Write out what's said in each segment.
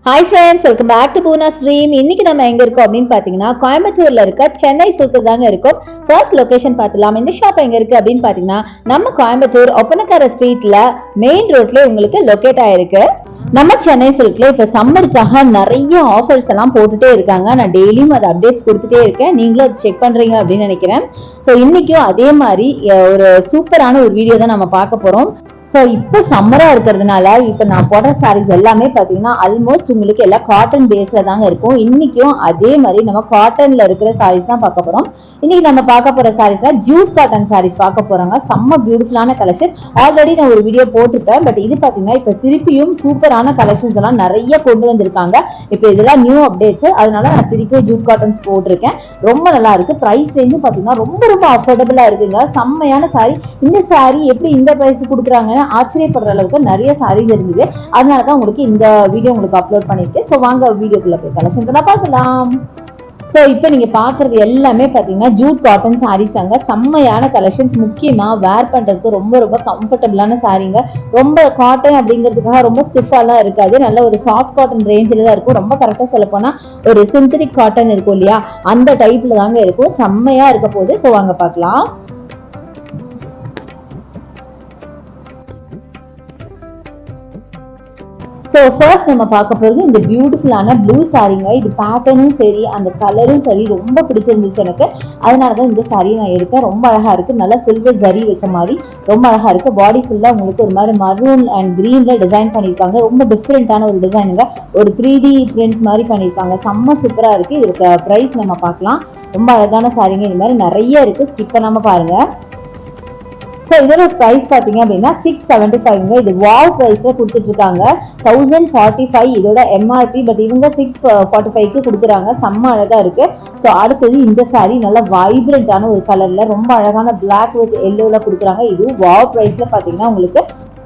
Hi friends, welcome back to Poona stream. இன்னைக்கு நம்ம எங்க இருக்கோம் அப்படின்னு பாத்தீங்கன்னா கோயம்புத்தூர்ல இருக்க சென்னை சில்க் தாங்க இருக்கும். ஃபர்ஸ்ட் லொகேஷன் பார்த்துலாம். இந்த ஷாப் எங்க இருக்கு அப்படின்னு பாத்தீங்கன்னா நம்ம கோயம்புத்தூர் ஒப்பனக்கார ஸ்ட்ரீட்ல மெயின் ரோட்ல உங்களுக்கு லொகேட் ஆயிருக்கு. நம்ம சென்னை சில்க்ல இப்ப சம்மருக்காக நிறைய ஆஃபர்ஸ் எல்லாம் போட்டுட்டே இருக்காங்க. நான் டெய்லியும் அதை அப்டேட்ஸ் கொடுத்துட்டே இருக்கேன். நீங்களும் அதை செக் பண்றீங்க அப்படின்னு நினைக்கிறேன். ஸோ இன்னைக்கும் அதே மாதிரி ஒரு சூப்பரான ஒரு வீடியோ தான் நம்ம பார்க்க போறோம். ஸோ இப்போ சம்மரா இருக்கிறதுனால இப்போ நான் போடுற சாரீஸ் எல்லாமே பார்த்தீங்கன்னா ஆல்மோஸ்ட் உங்களுக்கு எல்லாம் காட்டன் பேஸ்ல தாங்க இருக்கும். இன்னைக்கும் அதே மாதிரி நம்ம காட்டன்ல இருக்கிற சாரீஸ் தான் பார்க்க போறோம். இன்னைக்கு நம்ம பார்க்க போற சாரீஸ்ல ஜூட் காட்டன் சாரீஸ் பார்க்க போறாங்க. செம்ம பியூட்டிஃபுல்லான கலெக்ஷன். ஆல்ரெடி நான் ஒரு வீடியோ போட்டுட்டேன். பட் இது பார்த்தீங்கன்னா இப்போ திருப்பியும் சூப்பரான கலெக்ஷன்ஸ் எல்லாம் நிறைய கொண்டு வந்திருக்காங்க. இப்போ இதெல்லாம் நியூ அப்டேட்ஸ், அதனால நான் திருப்பி ஜூட் காட்டன்ஸ் போட்டிருக்கேன். ரொம்ப நல்லா இருக்கு. பிரைஸ் ரேஞ்சும் பார்த்தீங்கன்னா ரொம்ப ரொம்ப அஃபோர்டபுளா இருக்குங்க. செம்மையான சாரி. இந்த சாரி எப்படி இந்த பிரைஸ் கொடுக்குறாங்க ஆச்சரியப்படுற அளவுக்கு நிறைய சாரீஸ் இருந்தது. அதனாலதான் உங்களுக்கு இந்த வீடியோ உங்களுக்கு அப்லோட் பண்ணிருக்கேன். ஸோ வாங்க வீடியோக்குள்ள போய் கலெக்ஷன்ஸ் எல்லாம் பார்க்கலாம். ஸோ இப்போ நீங்க பாக்குறது எல்லாமே பாத்தீங்கன்னா ஜூட் காட்டன் சாரீஸ் அங்க செம்மையான கலெக்ஷன்ஸ். முக்கியமா வேர் பண்றதுக்கு ரொம்ப ரொம்ப கம்ஃபர்டபுளான சாரீங்க. ரொம்ப காட்டன் அப்படிங்கிறதுக்காக ரொம்ப ஸ்டிஃபாலாம் இருக்காது. நல்ல ஒரு சாஃப்ட் காட்டன் ரேஞ்சில தான் இருக்கும். ரொம்ப கரெக்டா சொல்ல போனா ஒரு சிந்தட்டிக் காட்டன் இருக்கும் இல்லையா, அந்த டைப்ல தாங்க இருக்கும். செம்மையா இருக்க போகுது. ஸோ வாங்க பார்க்கலாம். ஸோ ஃபர்ஸ்ட் நம்ம பார்க்க போகிறது இந்த பியூட்டிஃபுல்லான ப்ளூ சாரீங்க. இது பேட்டர்னும் சரி அந்த கலரும் சரி ரொம்ப பிடிச்சிருந்துச்சு எனக்கு. அதனால தான் இந்த சாரியை நான் எடுத்தேன். ரொம்ப அழகாக இருக்குது. நல்லா சில்வர் ஜரி வச்ச மாதிரி ரொம்ப அழகாக இருக்குது. பாடி ஃபுல்லாக உங்களுக்கு ஒரு மாதிரி மரூன் அண்ட் க்ரீனில் டிசைன் பண்ணியிருக்காங்க. ரொம்ப டிஃப்ரெண்ட்டான ஒரு டிசைனுங்க. ஒரு 3D பிரிண்ட் மாதிரி பண்ணியிருக்காங்க. செம்ம சூப்பராக இருக்குது. இதுக்கு ப்ரைஸ் நம்ம பார்க்கலாம். ரொம்ப அழகான சாரீங்க. இது மாதிரி நிறைய இருக்குது. ஸ்கிப் பண்ணாமல் பாருங்கள். ஸோ இதோட ப்ரைஸ் பார்த்தீங்க அப்படின்னா 675. இது வாவ் ப்ரைஸில் கொடுத்துட்டு இருக்காங்க. 1045 இதோட எம்ஆர்பி. பட் இவங்க 645க்கு கொடுக்குறாங்க. செம்ம அழகா இருக்கு. ஸோ அடுத்தது இந்த சாரீ நல்லா வைப்ரண்டான ஒரு கலர்ல ரொம்ப அழகான பிளாக் வித் எல்லோல கொடுக்குறாங்க. இது வாவ் ப்ரைஸ்ல பார்த்தீங்கன்னா உங்களுக்கு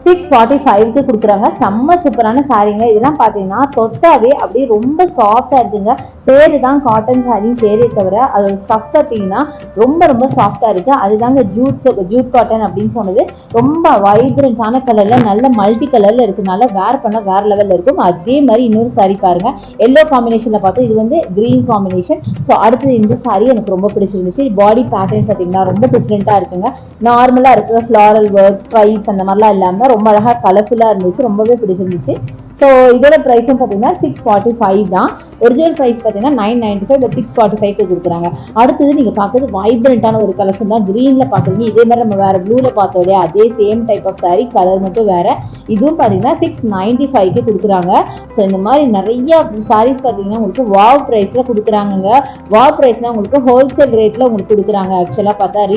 645க்கு கொடுக்குறாங்க. செம்ம சூப்பரான சாரீங்க. இதெல்லாம் பார்த்தீங்கன்னா தொட்டாவே அப்படியே ரொம்ப சாஃப்டா இருக்குங்க. பேரு தான் காட்டன் சாரி பேரே தவிர அதோட ஸ்டஃப் பார்த்தீங்கன்னா ரொம்ப ரொம்ப சாஃப்டா இருக்கு. அதுதாங்க ஜூட் காட்டன் அப்படின்னு சொன்னது. ரொம்ப வைப்ரண்டான கலர்ல நல்ல மல்டி கலர்ல இருக்குனால வேர் பண்ண வேற லெவல்ல இருக்கும். அதே மாதிரி இன்னொரு சாரி பாருங்க, எல்லோ காம்பினேஷன்ல பார்த்தோம். இது வந்து கிரீன் காம்பினேஷன். ஸோ அடுத்தது இந்த சாரி எனக்கு ரொம்ப பிடிச்சிருந்துச்சு. பாடி பேட்டர்ன் பார்த்தீங்கன்னா ரொம்ப டிஃப்ரெண்டா இருக்குங்க. நார்மலா இருக்கிற ஃபிளாரல் ஒர்க் ஸ்ட்ரைப்ஸ் அந்த மாதிரிலாம் இல்லாம ரொம்ப அழகா கலர்ஃபுல்லா இருந்துச்சு. ரொம்பவே பிடிச்சிருந்துச்சு. ஸோ இதோட ப்ரைஸும் பார்த்தீங்கன்னா 645 தான். ஒரிஜினல் ப்ரைஸ் பார்த்தீங்கன்னா 995. பட் 645க்கு கொடுக்குறாங்க. அடுத்தது நீங்கள் பார்க்குறது வைப்ரண்டான ஒரு கலெக்ஷன் தான். க்ரீனில் பார்க்குறீங்க. இதே மாதிரி நம்ம வேறு ப்ளூவில் பார்த்தோம் இல்லையா, அதே same type of sari, colour மட்டும் வேறு. இதுவும் பார்த்தீங்கன்னா 695க்கு கொடுக்குறாங்க. ஸோ இந்த மாதிரி நிறைய சாரீஸ் பார்த்தீங்கன்னா உங்களுக்கு வாவ் ப்ரைஸில் கொடுக்குறாங்கங்க. வாவ் ப்ரைஸ்னால் உங்களுக்கு ஹோல்சேல் ரேட்டில் உங்களுக்கு கொடுக்குறாங்க. ஆக்சுவலாக பார்த்தா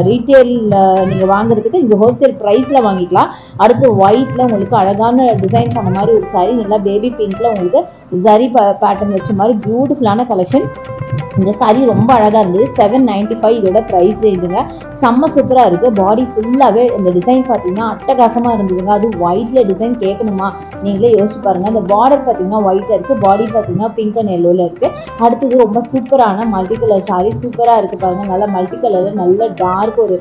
ரீட்டெயில் நீங்கள் வாங்குறதுக்கு இங்கே ஹோல்சேல் ப்ரைஸில் வாங்கிக்கலாம். அடுத்து ஒயிட்டில் உங்களுக்கு அழகான டிசைன் பண்ண மாதிரி ஒரு சாரி, நல்லா பேபி பிங்க்ல உங்களுக்கு ஜரி பேட்டர்ன் வச்ச மாதிரி பியூட்டிஃபுல்லான கலெக்ஷன். இந்த சாரி ரொம்ப அழகா இருந்தது. 795 இதோட பிரைஸ் ரேஞ்சுங்க. செம்ம சூப்பரா இருக்கு. பாடி ஃபுல்லாவே இந்த டிசைன் பார்த்தீங்கன்னா அட்டகாசமா இருந்ததுங்க. அது ஒயிட்ல டிசைன் கேட்கணுமா, நீங்களே யோசிச்சு பாருங்க. அந்த பார்டர் பார்த்தீங்கன்னா ஒயிட்ல இருக்கு. பாடி பார்த்தீங்கன்னா பிங்க் அண்ட் எல்லோல இருக்கு. அடுத்தது ரொம்ப சூப்பரான மல்டி கலர் சாரி சூப்பரா இருக்கு பாருங்க. நல்ல மல்டி கலர்ல நல்ல டார்க் ஒரு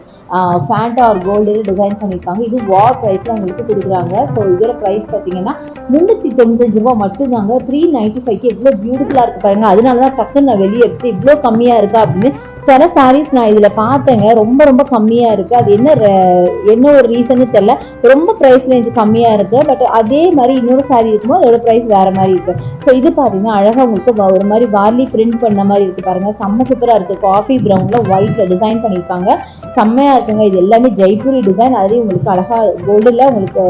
ஃபேண்டா ஒரு கோல்டு டிசைன் பண்ணியிருக்காங்க. இது வாவ் ப்ரைஸ்ல உங்களுக்கு கொடுக்குறாங்க. ஸோ இதோட ப்ரைஸ் பார்த்தீங்கன்னா 395 ரூபா மட்டும்தாங்க. 395க்கு எவ்வளோ பியூட்டிஃபுல்லா இருக்கு பாருங்க. அதனால தான் டக்குன்னு நான் வெளியே எடுத்து இவ்வளோ கம்மியா இருக்கா அப்படின்னு சில சாரீஸ் நான் இதுல பார்த்தேங்க. ரொம்ப ரொம்ப கம்மியா இருக்கு. அது என்ன ஒரு ரீசன்னு தெரியல. ரொம்ப பிரைஸ் ரேஞ்ச் கம்மியா இருக்கு. பட் அதே மாதிரி இன்னொரு சாரி இருக்கும்போது அதோட பிரைஸ் வேற மாதிரி இருக்கு. ஸோ இது பாத்தீங்கன்னா அழகா உங்களுக்கு ஒரு மாதிரி வார்லி பிரிண்ட் பண்ண மாதிரி இருக்கு பாருங்க. செம்ம சூப்பரா இருக்கு. காஃபி ப்ரௌன்ல ஒயிட்ல டிசைன் பண்ணியிருக்காங்க. செம்மையா இருக்குங்க. இது எல்லாமே ஜெய்ப்பூரி டிசைன். அதுலேயும் உங்களுக்கு அழகா கோல்டுல உங்களுக்கு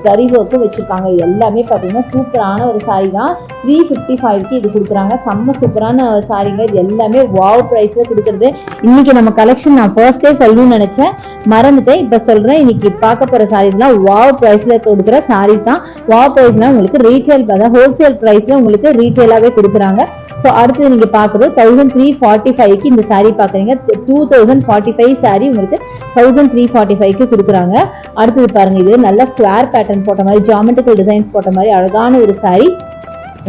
ஜரி ஒர்க்கு வச்சிருக்காங்க. இது எல்லாமே பார்த்தீங்கன்னா சூப்பரான ஒரு சாரி தான். 355க்கு இது கொடுக்குறாங்க. செம்ம சூப்பரான சாரிங்க. இது எல்லாமே வாவ் ப்ரைஸ்ல கொடுக்குறது. இன்னைக்கு நம்ம கலெக்ஷன் நான் ஃபர்ஸ்டே சொல்லணும்னு நினைச்சேன், மறந்துட்டேன். இப்போ சொல்றேன். இன்னைக்கு பார்க்க போற சாரீஸ்லாம் வாவ் ப்ரைஸ்ல கொடுக்குற சாரீஸ் தான். வாவ் ப்ரைஸ்லாம் உங்களுக்கு ரீட்டைல், அதாவது ஹோல்சேல் ப்ரைஸ்ல உங்களுக்கு ரீட்டைலாவே கொடுக்குறாங்க. ஸோ அடுத்து நீங்க பார்க்குறது 1345க்கு இந்த சாரீ பார்க்குறீங்க. 2045 சாரீ உங்களுக்கு 1345க்கு கொடுக்குறாங்க. அடுத்தது பாருங்க, இது நல்ல ஸ்கொயர் பேட்டர்ன் போட்ட மாதிரி ஜாமெட்ரிக்கல் டிசைன்ஸ் போட்ட மாதிரி அழகான ஒரு சாரீ.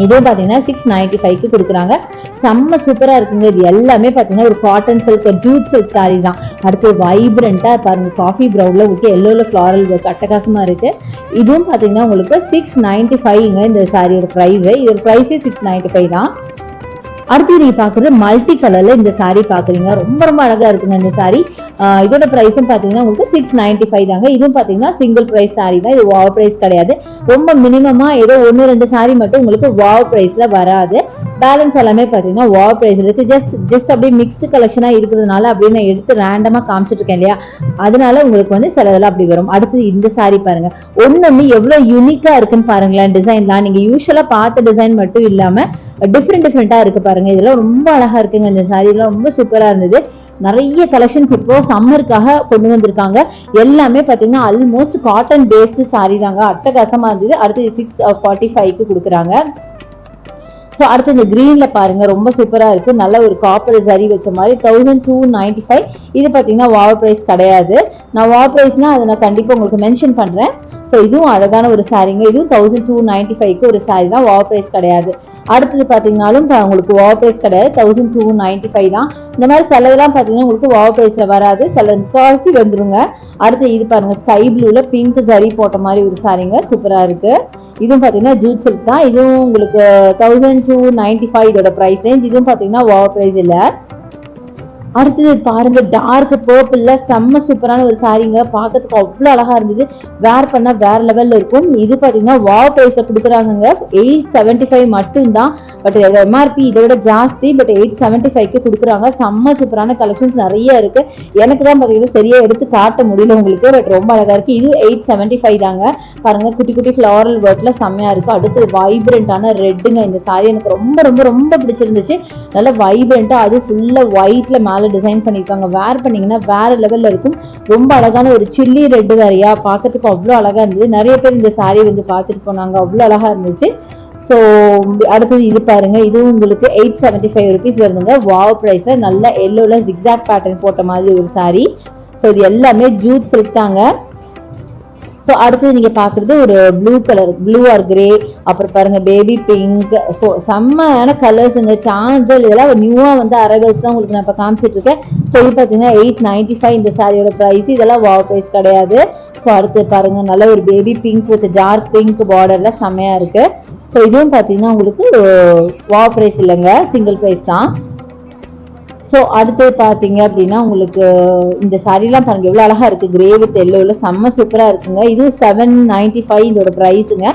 இதுவும் பார்த்தீங்கன்னா 695க்கு கொடுக்குறாங்க. செம்ம சூப்பராக இருக்குங்க. இது எல்லாமே பார்த்தீங்கன்னா ஒரு cotton silk Jude silk sari தான். அடுத்து வைப்ரண்ட்டாக பாருங்க, காஃபி ப்ரௌனில் உங்களுக்கு எல்லோவில் ஃப்ளாரல் ஒர்க் அட்டகாசமாக இருக்குது. இதுவும் பார்த்தீங்கன்னா உங்களுக்கு 695ங்க இந்த சாரியோட ப்ரைஸு. இதோட ப்ரைஸே 695 தான். அடுத்து நீங்க பாக்குறது மல்டி கலர்ல இந்த சாரீ பாக்குறீங்க. ரொம்ப ரொம்ப அழகா இருக்குங்க இந்த சாரீ. இதோட பிரைஸும் பாத்தீங்கன்னா உங்களுக்கு 695 தாங்க. இதுவும் பாத்தீங்கன்னா சிங்கிள் பிரைஸ் சாரீ தான். இது வாவ் பிரைஸ் கிடையாது. ரொம்ப மினிமமா ஏதோ 1-2 சாரீ மட்டும் உங்களுக்கு வாவ் பிரைஸ்ல வராது. பேலன்ஸ் எல்லாமே பாத்தீங்கன்னா வாவ் பிரைஸ் இருக்கு. ஜஸ்ட் அப்படியே மிக்ஸ்டு கலெக்ஷனா இருக்கிறதுனால அப்படியே நான் எடுத்து ரேண்டமா காமிச்சிட்டு இருக்கேன் இல்லையா, அதனால உங்களுக்கு வந்து சிலதெல்லாம் அப்படி வரும். அடுத்து இந்த சாரீ பாருங்க, ஒண்ணு எவ்வளவு யூனிக்கா இருக்குன்னு பாருங்களேன். டிசைன்லாம் நீங்க யூஸ்வலா பார்த்த டிசைன் மட்டும் இல்லாம டிஃப்ரெண்டா இருக்கு பாருங்க. இதெல்லாம் ரொம்ப அழகா இருக்குங்க. இந்த சாரீ எல்லாம் ரொம்ப சூப்பரா இருந்தது. நிறைய கலெக்ஷன்ஸ் இப்போ சம்மருக்காக கொண்டு வந்திருக்காங்க. எல்லாமே பாத்தீங்கன்னா ஆல்மோஸ்ட் காட்டன் பேஸ்ட் சாரீ தாங்க. அட்டகாசமா இருந்தது. அடுத்து 645க்கு கொடுக்குறாங்க. ஸோ அடுத்து இந்த கிரீன்ல பாருங்க, ரொம்ப சூப்பரா இருக்கு. நல்ல ஒரு காப்பர் சரி வச்ச மாதிரி 1295. இது பாத்தீங்கன்னா வாவ் பிரைஸ் கிடையாது. நான் வாவ் பிரைஸ்னா அதை நான் கண்டிப்பா உங்களுக்கு மென்ஷன் பண்றேன். ஸோ இதுவும் அழகான ஒரு சாரீங்க. இதுவும் 1295க்கு ஒரு சாரீ தான், வாவ் பிரைஸ் கிடையாது. அடுத்தது பாத்தீங்கன்னாலும் உங்களுக்கு வாவ் பிரைஸ் கிடையாது, 1295 தான். இந்த மாதிரி சிலதெல்லாம் பாத்தீங்கன்னா உங்களுக்கு வாவ் பிரைஸ்ல வராது, சில காசி வந்துருங்க. அடுத்து இது பாருங்க, ஸ்கை ப்ளூல பிங்க் சரி போட்ட மாதிரி ஒரு சாரீங்க, சூப்பரா இருக்கு. இதுவும் பாத்தீங்கன்னா ஜூட் சில்க் தான். இதுவும் உங்களுக்கு 1295 இதோட பிரைஸ் ரேஞ்ச். இதுவும் பாத்தீங்கன்னா வாவ் பிரைஸ் இல்ல. அடுத்தது பாருங்க, டார்க் பர்பிள்ல செம்ம சூப்பரான ஒரு சாரீங்க. பார்க்கறதுக்கு அவ்வளவு அழகா இருந்தது. வேர் பண்ணா வேற லெவல்ல இருக்கும். இது பாத்தீங்கன்னா வாவ் பிரைஸ்ல கொடுக்குறாங்க. 875 மட்டும் தான். பட் எம்ஆர்பி இதை விட ஜாஸ்தி. பட் 875க்கு கொடுக்குறாங்க. செம்ம சூப்பரான கலெக்ஷன்ஸ் நிறைய இருக்கு. எனக்கு தான் பாத்தீங்கன்னா சரியா எடுத்து காட்ட முடியல உங்களுக்கு. பட் ரொம்ப அழகா இருக்கு. இது 875 தாங்க. பாருங்க, குட்டி குட்டி ஃபிளாரல் ஒர்க்ல செம்மையா இருக்கு. அடுத்து வைப்ரண்டான ரெட்டுங்க. இந்த சாரி எனக்கு ரொம்ப ரொம்ப ரொம்ப பிடிச்சிருந்துச்சு. நல்ல வைப்ரண்டா, அது ஃபுல்லா ஒயிட்ல மேல டிசைன் பண்ணிருக்காங்க. வேர் பண்ணீங்கன்னா வேற லெவல்ல இருக்கும். ரொம்ப அழகான ஒரு சில்லி ரெட் வேறையா, பார்க்கறதுக்கு அவ்வளவு அழகா இருந்தது. நிறைய பேர் இந்த சாரி வந்து பார்த்துட்டு போனாங்க. அவ்வளவு அழகா இருந்துச்சு. ஸோ அடுத்தது இது பாருங்க, இதுவும் உங்களுக்கு 875 ருபீஸ் வருதுங்க. Wow price. நல்ல எல்லோல ஜிக்ஸாக் பேட்டர்ன் போட்ட மாதிரி ஒரு சாரி. ஸோ இது எல்லாமே ஜூட் சில்க் தாங்க. ஸோ அடுத்தது நீங்க பாக்குறது ஒரு blue colour, blue or grey, அப்புறம் பாருங்க பேபி பிங்க். ஸோ செம்மையான கலர்ஸ். இந்த சாஞ்சல் இதெல்லாம் நியூவா வந்து அரைவல்ஸ் தான் உங்களுக்கு நான் இப்போ காமிச்சிட்டு இருக்கேன். ஸோ இது பார்த்தீங்கன்னா 895 இந்த சாரியோட ப்ரைஸ். இதெல்லாம் வாவ் ப்ரைஸ் கிடையாது. ஸோ அடுத்து பாருங்க, நல்ல ஒரு baby pink with dark pink பார்டர்ல செம்மையா இருக்கு. ஸோ இதுவும் பார்த்தீங்கன்னா உங்களுக்கு வாவ் ப்ரைஸ் இல்லைங்க, சிங்கிள் ப்ரைஸ் தான். ஸோ அடுத்து பார்த்தீங்க அப்படின்னா உங்களுக்கு இந்த சாரீலாம் பாருங்க எவ்வளோ அழகா இருக்கு. கிரே வித் எல்லோல செம்ம சூப்பரா இருக்குங்க. இதுவும் 795 இதோட ப்ரைஸுங்க.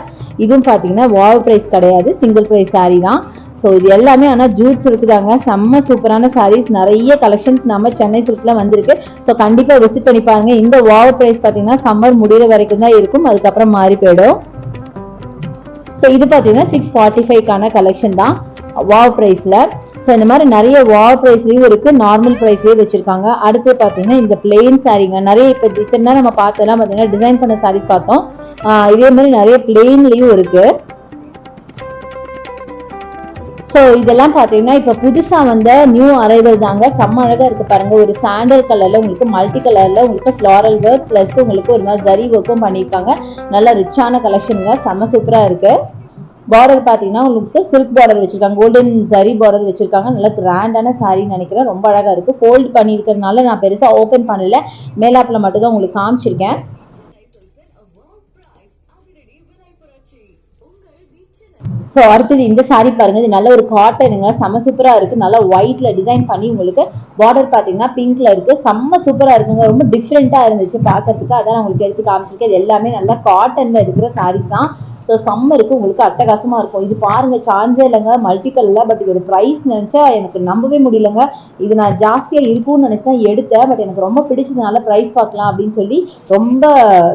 இதுவும் பார்த்தீங்கன்னா வாவ் ப்ரைஸ் கிடையாது, சிங்கிள் ப்ரைஸ் சாரீ தான். ஸோ இது எல்லாமே ஆனால் ஜூட்ஸ் இருக்குதாங்க. செம்ம சூப்பரான சாரீஸ், நிறைய கலெக்ஷன்ஸ் நம்ம சென்னை சில்க்ல வந்திருக்கு. ஸோ கண்டிப்பா விசிட் பண்ணி பாருங்க. இந்த வாவ் ப்ரைஸ் பார்த்தீங்கன்னா சம்மர் முடிகிற வரைக்கும் தான் இருக்கும், அதுக்கப்புறம் மாறி போயிடும். ஸோ இது பார்த்தீங்கன்னா 645க்கான கலெக்ஷன் தான் வாவ் ப்ரைஸ்ல. ஸோ இந்த மாதிரி நிறைய வாவ் ப்ரைஸ்லயும் இருக்கு, நார்மல் ப்ரைஸ்லயும் வச்சிருக்காங்க. அடுத்து பார்த்தீங்கன்னா இந்த பிளெயின் சாரீங்க நிறைய. இப்போ இத்தனை நம்ம பார்த்ததெல்லாம் பார்த்தீங்கன்னா டிசைன் பண்ண சாரீஸ் பார்த்தோம். இதே மாதிரி நிறைய பிளெயின்லயும் இருக்கு. ஸோ இதெல்லாம் பார்த்தீங்கன்னா இப்போ புதுசாக வந்த நியூ அரைவல் தாங்க. செம்ம அழகாக இருக்கு பாருங்க. ஒரு சாண்டல் கலர்ல உங்களுக்கு மல்டி கலர்ல உங்களுக்கு ஃப்ளாரல் ஒர்க் பிளஸ் உங்களுக்கு ஒரு மாதிரி ஜரி ஒர்க்கும் பண்ணியிருக்காங்க. நல்ல ரிச்சான கலெக்ஷனுங்க, செம்ம சூப்பராக இருக்கு. பார்டர் பாத்தீங்கன்னா உங்களுக்கு சில்க் பார்டர் வச்சிருக்காங்க, கோல்டன் சரி பார்டர் வச்சிருக்காங்க. நல்ல கிராண்டான சாரின்னு நினைக்கிறேன். ரொம்ப அழகா இருக்கு. ஃபோல்ட் பண்ணி இருக்கிறதுனால நான் பெருசா ஓபன் பண்ணல, மேலாப்ல மட்டும் தான் உங்களுக்கு காமிச்சிருக்கேன். ஸோ அடுத்தது இந்த சாரீ பாருங்க, இது நல்ல ஒரு காட்டனுங்க, செம்ம சூப்பரா இருக்கு. நல்லா ஒயிட்ல டிசைன் பண்ணி உங்களுக்கு பார்டர் பாத்தீங்கன்னா பிங்க்ல இருக்கு. செம்ம சூப்பரா இருக்குங்க. ரொம்ப டிஃப்ரெண்டா இருந்துச்சு பாக்கிறதுக்கு, அதான் நான் உங்களுக்கு எடுத்து காமிச்சிருக்கேன். இது எல்லாமே நல்லா காட்டன்ல இருக்கிற சாரீஸ் தான். ஸோ சம்மருக்கு உங்களுக்கு அட்டகாசமா இருக்கும். இது பாருங்க, சான்ஸே இல்லைங்க, மல்டி கலர்ல. பட் இதோட ப்ரைஸ் நினைச்சா எனக்கு நம்பவே முடியலங்க. இது நான் ஜாஸ்தியா இருக்கும்னு நினைச்சு தான் எடுத்தேன். பட் எனக்கு ரொம்ப பிடிச்சதுனால ப்ரைஸ் பார்க்கலாம் அப்படின்னு சொல்லி ரொம்ப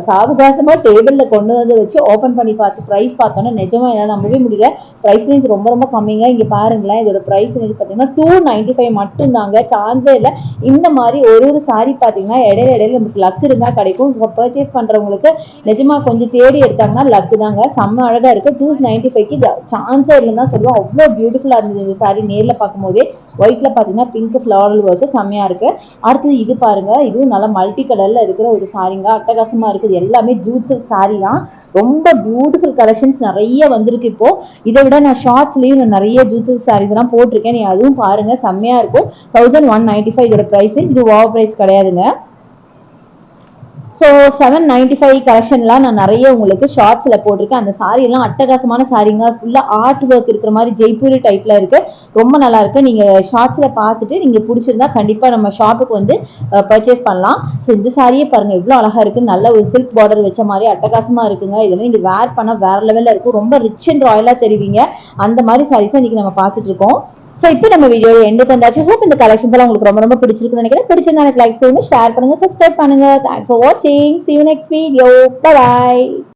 சாவகாசமா டேபிள்ல கொண்டு வந்து வச்சு ஓபன் பண்ணி பார்த்து ப்ரைஸ் பார்த்தோன்னா நிஜமா என்னால் நம்பவே முடியல. ப்ரைஸ் ரேஞ்ச் ரொம்ப ரொம்ப கம்மிங்க. இங்க பாருங்களேன், இதோட ப்ரைஸ் ரேஞ்ச் பார்த்தீங்கன்னா 295 மட்டும் தாங்க. சான்ஸே இல்லை. இந்த மாதிரி ஒரு சாரி பார்த்தீங்கன்னா இடையில நமக்கு லக் இருந்தா கிடைக்கும். பர்ச்சேஸ் பண்றவங்களுக்கு நிஜமா கொஞ்சம் தேடி எடுத்தாங்கன்னா லக்கு தாங்க. செம்ம அழகா இருக்கு. 295க்கு சான்ஸே இல்லைன்னு தான் சொல்லுவோம். அவ்வளோ பியூட்டிஃபுல்லா இருந்தது இந்த சாரி நேர்ல பார்க்கும் போதே. ஒயிட்ல பாத்தீங்கன்னா பிங்க் ஃபிளாரல் ஒர்க் செம்மையா இருக்கு. அடுத்தது இது பாருங்க, இதுவும் நல்லா மல்டி கலர்ல இருக்கிற ஒரு சாரிங்க, அட்டகாசமா இருக்குது. எல்லாமே ஜூட் சில்க் சாரி தான். ரொம்ப பியூட்டிஃபுல் கலெக்ஷன்ஸ் நிறைய வந்திருக்கு. இப்போ இதை விட நான் ஷார்ட்ஸ்லயும் நான் நிறைய ஜூட் சில்க் சாரீஸ் எல்லாம் போட்டிருக்கேன். நீ அதுவும் பாருங்க, செம்மையா இருக்கும். 1195 இதோட பிரைஸ். இது ஓவர் பிரைஸ் கிடையாதுங்க. ஸோ 795 கலெக்ஷன்லாம் நான் நிறைய உங்களுக்கு ஷார்ட்ஸில் போட்டிருக்கேன். அந்த சாரி எல்லாம் அட்டகாசமான சாரிங்க, ஃபுல்லாக ஆர்ட் ஒர்க் இருக்கிற மாதிரி ஜெய்ப்பூரி டைப்ல இருக்கு. ரொம்ப நல்லா இருக்கு. நீங்க ஷார்ட்ஸில் பார்த்துட்டு நீங்க பிடிச்சிருந்தா கண்டிப்பா நம்ம ஷாப்புக்கு வந்து பர்ச்சேஸ் பண்ணலாம். ஸோ இந்த சாரியே பாருங்க எவ்வளோ அழகா இருக்கு. நல்ல ஒரு சில்க் பார்டர் வச்ச மாதிரி அட்டகாசமா இருக்குங்க. இதெல்லாம் நீங்க வேர் பண்ணா வேற லெவல்ல இருக்கும். ரொம்ப ரிச் அண்ட் ராயலா தெரிவிங்க. அந்த மாதிரி சாரீஸ் இன்னைக்கு நம்ம பார்த்துட்டு இருக்கோம். சோ இப்போ நம்ம வீடியோ எண்டுக்கு வந்தாச்சு. ஹோப் இந்த கலெக்ஷன்ஸ் எல்லாம் உங்களுக்கு ரொம்ப ரொம்ப பிடிச்சிருக்குன்னு நினைக்கிறேன். பிடிச்சிருந்தா எனக்கு லைக் பண்ணுங்க, ஷேர் பண்ணுங்க, சப்ஸ்கிரைப் பண்ணுங்க. தேங்க்ஸ் ஃபார் வாட்சிங். See you next video. Bye bye.